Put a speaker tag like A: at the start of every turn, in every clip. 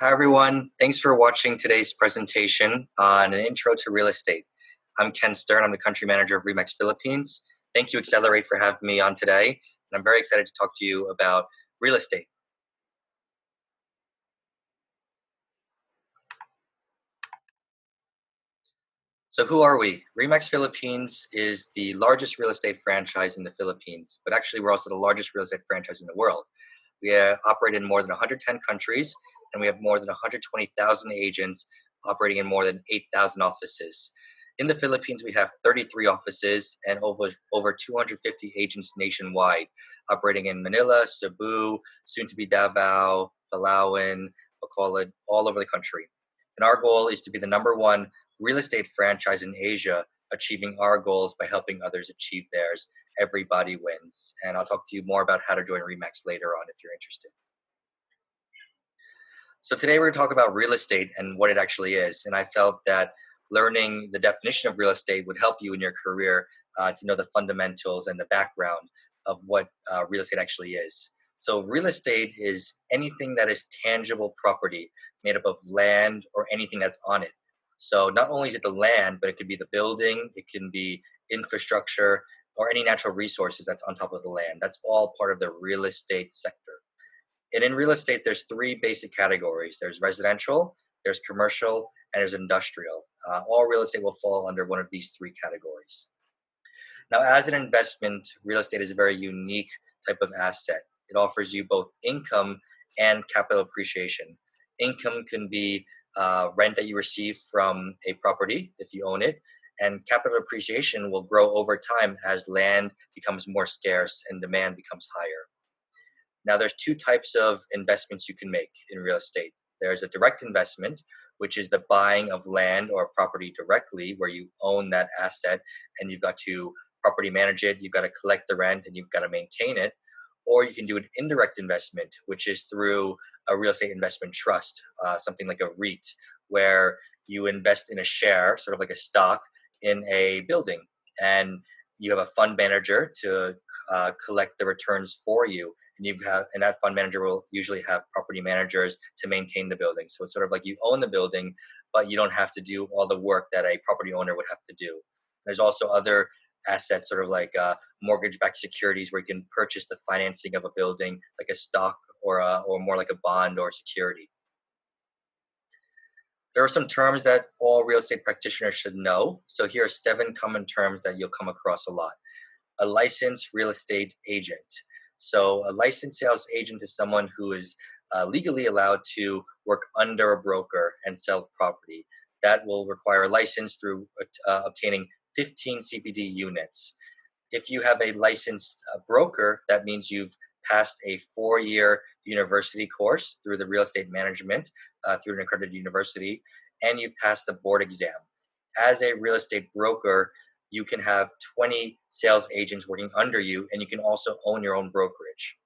A: Hi, everyone. Thanks for watching today's presentation on an intro to real estate. I'm Ken Stern. I'm the Country Manager of REMAX Philippines. Thank you, Accelerate, for having me on today. And I'm very excited to talk to you about real estate. So who are we? REMAX Philippines is the largest real estate franchise in the Philippines, but actually we're also the largest real estate franchise in the world. We operate in more than 110 countries, and we have more than 120,000 agents operating in more than 8,000 offices. In the Philippines, we have 33 offices and over 250 agents nationwide, operating in Manila, Cebu, soon to be Davao, Palawan, Bacolod, all over the country. And our goal is to be the number one real estate franchise in Asia, achieving our goals by helping others achieve theirs. Everybody wins. And I'll talk to you more about how to join REMAX later on if you're interested. So today we're going to talk about real estate and what it actually is. And I felt that learning the definition of real estate would help you in your career to know the fundamentals and the background of what real estate actually is. So real estate is anything that is tangible property made up of land or anything that's on it. So not only is it the land, but it could be the building, it can be infrastructure, or any natural resources that's on top of the land. That's all part of the real estate sector. And in real estate, there's three basic categories. There's residential, there's commercial, and there's industrial. All real estate will fall under one of these three categories. Now, as an investment, real estate is a very unique type of asset. It offers you both income and capital appreciation. Income can be rent that you receive from a property if you own it, and capital appreciation will grow over time as land becomes more scarce and demand becomes higher. Now, there's two types of investments you can make in real estate. There's a direct investment, which is the buying of land or property directly, where you own that asset and you've got to property manage it, you've got to collect the rent, and you've got to maintain it. Or you can do an indirect investment, which is through a real estate investment trust, something like a REIT, where you invest in a share, sort of like a stock, in a building. And you have a fund manager to collect the returns for you. And that fund manager will usually have property managers to maintain the building. So it's sort of like you own the building, but you don't have to do all the work that a property owner would have to do. There's also other assets, sort of like mortgage-backed securities, where you can purchase the financing of a building, like a stock or more like a bond or security. There are some terms that all real estate practitioners should know. So here are 7 common terms that you'll come across a lot. A licensed real estate agent. So a licensed sales agent is someone who is legally allowed to work under a broker and sell property. That will require a license through obtaining 15 CPD units. If you have a licensed broker, that means you've passed a 4-year university course through the real estate management through an accredited university, and you've passed the board exam. As a real estate broker, you can have 20 sales agents working under you, and you can also own your own brokerage.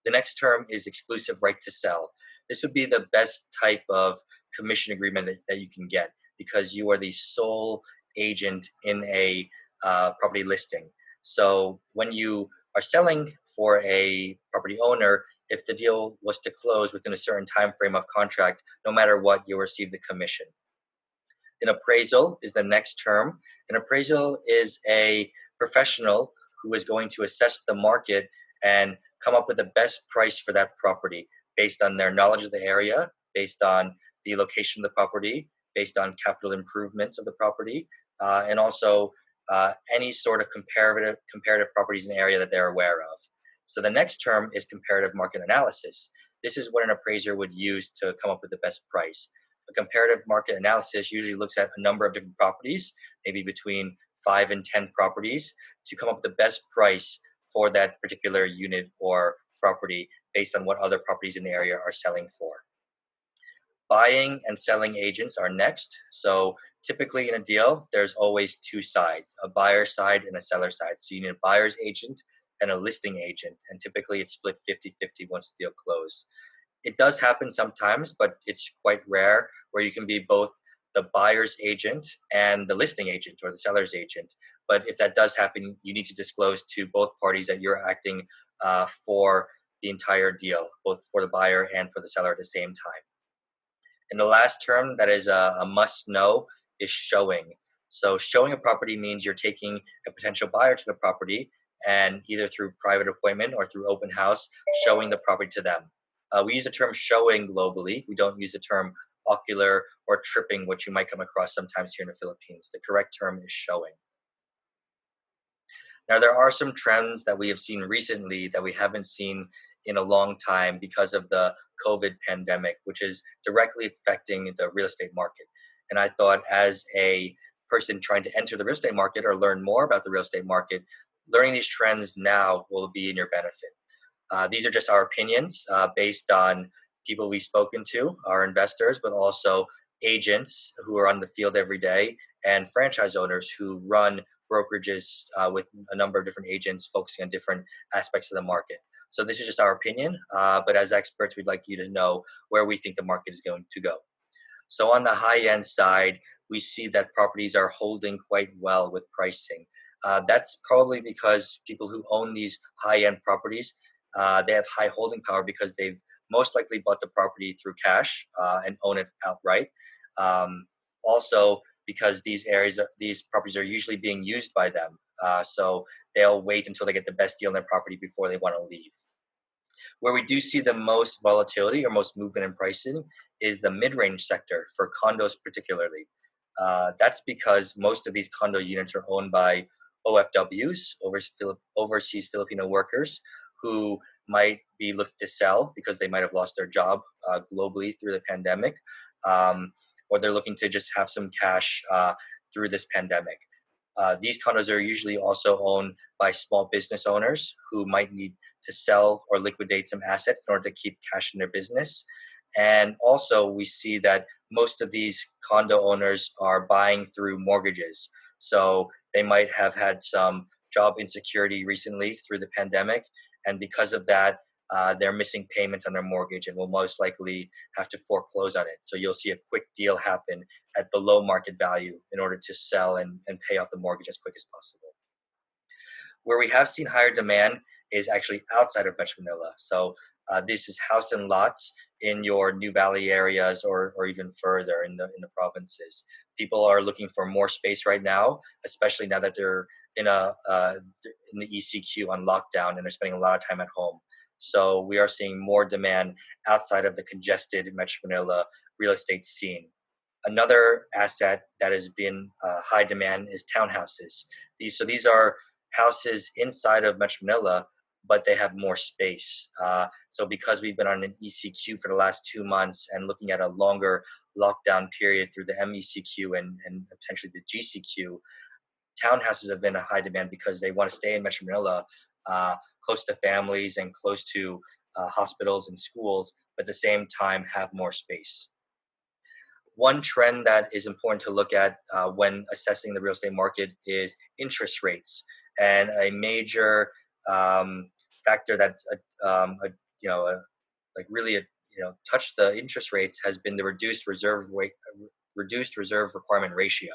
A: The next term is exclusive right to sell. This would be the best type of commission agreement that you can get, because you are the sole agent in a property listing. So when you are selling for a property owner, if the deal was to close within a certain time frame of contract, no matter what, you'll receive the commission. An appraisal is the next term. An appraisal is a professional who is going to assess the market and come up with the best price for that property based on their knowledge of the area, based on the location of the property, based on capital improvements of the property, and also any sort of comparative properties in the area that they're aware of. So the next term is comparative market analysis. This is what an appraiser would use to come up with the best price. A comparative market analysis usually looks at a number of different properties, maybe between 5 and 10 properties, to come up with the best price for that particular unit or property based on what other properties in the area are selling for. Buying and selling agents are next. So typically in a deal, there's always 2 sides, a buyer side and a seller side. So you need a buyer's agent and a listing agent, and typically it's split 50-50 once the deal closes. It does happen sometimes, but it's quite rare, where you can be both the buyer's agent and the listing agent or the seller's agent. But if that does happen, you need to disclose to both parties that you're acting for the entire deal, both for the buyer and for the seller at the same time. And the last term that is a must know is showing. So showing a property means you're taking a potential buyer to the property and either through private appointment or through open house, showing the property to them. We use the term showing globally. We don't use the term ocular or tripping, which you might come across sometimes here in the Philippines. The correct term is showing. Now, there are some trends that we have seen recently that we haven't seen in a long time because of the COVID pandemic, which is directly affecting the real estate market. And I thought, as a person trying to enter the real estate market or learn more about the real estate market, learning these trends now will be in your benefit. These are just our opinions based on people we've spoken to, our investors, but also agents who are on the field every day and franchise owners who run brokerages with a number of different agents focusing on different aspects of the market. So this is just our opinion, but as experts, we'd like you to know where we think the market is going to go. So on the high end side, we see that properties are holding quite well with pricing. That's probably because people who own these high end properties, they have high holding power because they've most likely bought the property through cash and own it outright. Also, because these properties are usually being used by them, so they'll wait until they get the best deal on their property before they want to leave. Where we do see the most volatility or most movement in pricing is the mid-range sector for condos, particularly. That's because most of these condo units are owned by OFWs, overseas Filipino workers, who might be looking to sell because they might have lost their job globally through the pandemic, or they're looking to just have some cash through this pandemic. These condos are usually also owned by small business owners who might need to sell or liquidate some assets in order to keep cash in their business. And also, we see that most of these condo owners are buying through mortgages. So they might have had some job insecurity recently through the pandemic. And because of that, they're missing payments on their mortgage and will most likely have to foreclose on it. So you'll see a quick deal happen at below market value in order to sell and pay off the mortgage as quick as possible. Where we have seen higher demand is actually outside of Metro Manila. So this is house and lots in your New Valley areas or even further in the provinces. People are looking for more space right now, especially now that they're in in the ECQ on lockdown and they're spending a lot of time at home. So we are seeing more demand outside of the congested Metro Manila real estate scene. Another asset that has been high demand is townhouses. These are houses inside of Metro Manila, but they have more space. So because we've been on an ECQ for the last 2 months and looking at a longer lockdown period through the MECQ and potentially the GCQ, townhouses have been a high demand because they want to stay in Metro Manila, close to families and close to hospitals and schools, but at the same time have more space. One trend that is important to look at when assessing the real estate market is interest rates, and a major factor that's touched the interest rates has been the reduced reserve requirement ratio,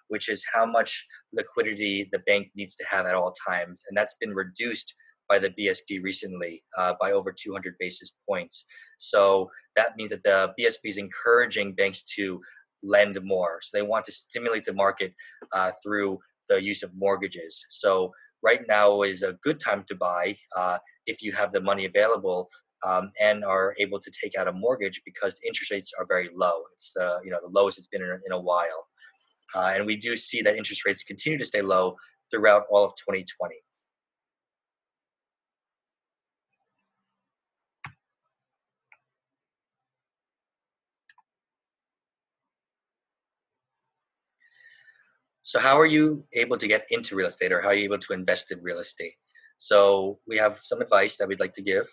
A: which is how much liquidity the bank needs to have at all times, and that's been reduced by the BSP recently by over 200 basis points. So that means that the BSP is encouraging banks to lend more. So they want to stimulate the market through the use of mortgages. So right now is a good time to buy if you have the money available and are able to take out a mortgage because the interest rates are very low. It's the lowest it's been in a while. And we do see that interest rates continue to stay low throughout all of 2020. So how are you able to get into real estate, or how are you able to invest in real estate? So we have some advice that we'd like to give.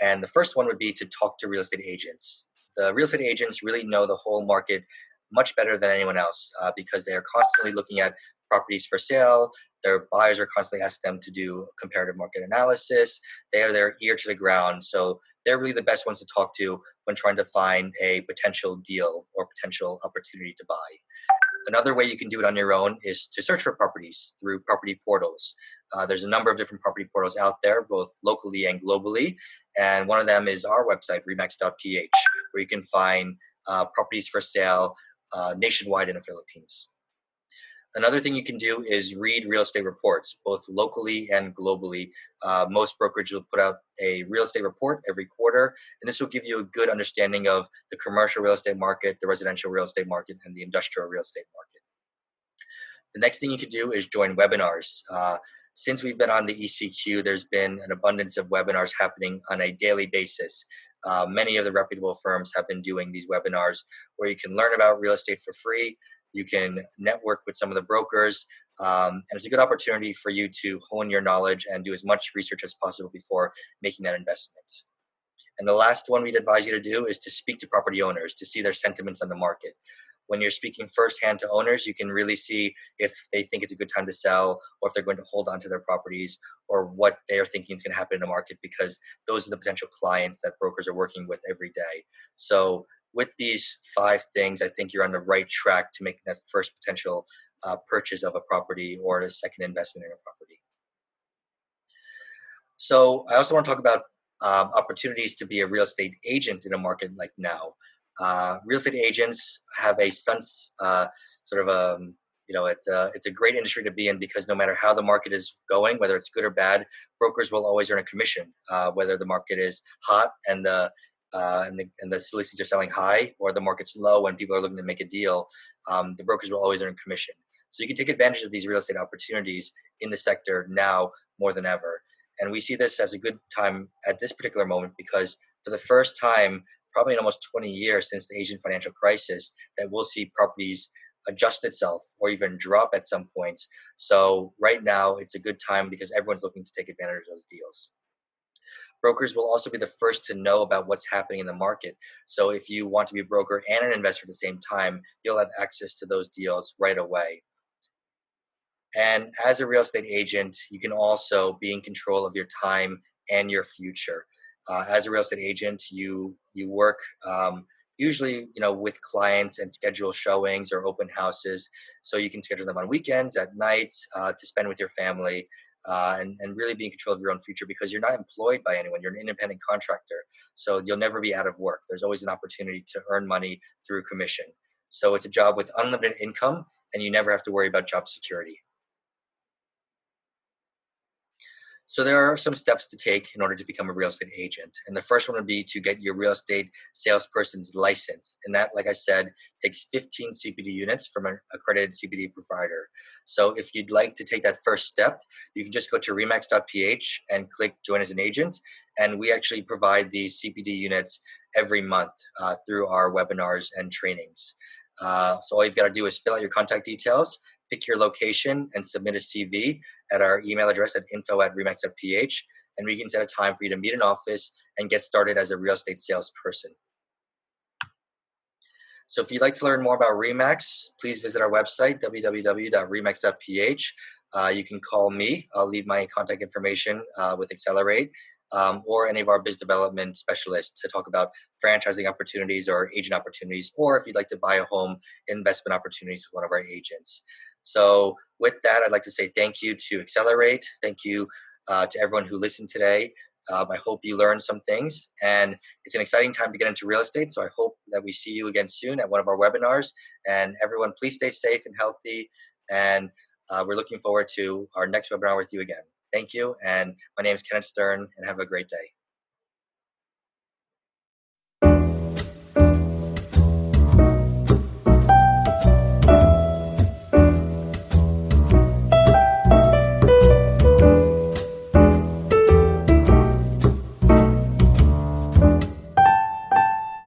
A: And the first one would be to talk to real estate agents. The real estate agents really know the whole market much better than anyone else because they are constantly looking at properties for sale. Their buyers are constantly asking them to do comparative market analysis. They are their ear to the ground. So they're really the best ones to talk to when trying to find a potential deal or potential opportunity to buy. Another way you can do it on your own is to search for properties through property portals. There's a number of different property portals out there, both locally and globally. And one of them is our website, remax.ph, where you can find properties for sale nationwide in the Philippines. Another thing you can do is read real estate reports, both locally and globally. Most brokerages will put out a real estate report every quarter, and this will give you a good understanding of the commercial real estate market, the residential real estate market, and the industrial real estate market. The next thing you could do is join webinars. Since we've been on the ECQ, there's been an abundance of webinars happening on a daily basis. Many of the reputable firms have been doing these webinars where you can learn about real estate for free. You can network with some of the brokers, and it's a good opportunity for you to hone your knowledge and do as much research as possible before making that investment. And the last one we'd advise you to do is to speak to property owners to see their sentiments on the market. When you're speaking firsthand to owners, you can really see if they think it's a good time to sell or if they're going to hold on to their properties or what they are thinking is going to happen in the market, because those are the potential clients that brokers are working with every day. So with these 5 things, I think you're on the right track to make that first potential purchase of a property or a second investment in a property. So I also want to talk about opportunities to be a real estate agent in a market like now. Real estate agents have a sort of a it's a great industry to be in, because no matter how the market is going, whether it's good or bad, brokers will always earn a commission. Whether the market is hot and the listings are selling high, or the market's low and people are looking to make a deal, the brokers will always earn commission. So you can take advantage of these real estate opportunities in the sector now more than ever. And we see this as a good time at this particular moment, because for the first time, probably in almost 20 years since the Asian financial crisis, that we'll see properties adjust itself or even drop at some points. So right now, it's a good time because everyone's looking to take advantage of those deals. Brokers will also be the first to know about what's happening in the market. So if you want to be a broker and an investor at the same time, you'll have access to those deals right away. And as a real estate agent, you can also be in control of your time and your future. As a real estate agent, you work usually with clients and schedule showings or open houses, so you can schedule them on weekends, at nights, to spend with your family, and really be in control of your own future, because you're not employed by anyone. You're an independent contractor, so you'll never be out of work. There's always an opportunity to earn money through commission. So it's a job with unlimited income, and you never have to worry about job security. So there are some steps to take in order to become a real estate agent. And the first one would be to get your real estate salesperson's license. And that, like I said, takes 15 CPD units from an accredited CPD provider. So if you'd like to take that first step, you can just go to remax.ph and click join as an agent. And we actually provide these CPD units every month through our webinars and trainings. So all you've got to do is fill out your contact details, pick your location, and submit a CV at our email address at info@remax.ph, and we can set a time for you to meet in office and get started as a real estate salesperson. So if you'd like to learn more about REMAX, please visit our website, www.remax.ph. You can call me. I'll leave my contact information with Accelerate, or any of our biz development specialists to talk about franchising opportunities or agent opportunities, or if you'd like to buy a home, investment opportunities with one of our agents. So with that, I'd like to say thank you to Accelerate. Thank you to everyone who listened today. I hope you learned some things, and it's an exciting time to get into real estate. So I hope that we see you again soon at one of our webinars. And everyone, please stay safe and healthy. And we're looking forward to our next webinar with you again. Thank you. And my name is Kenneth Stern, and have a great day.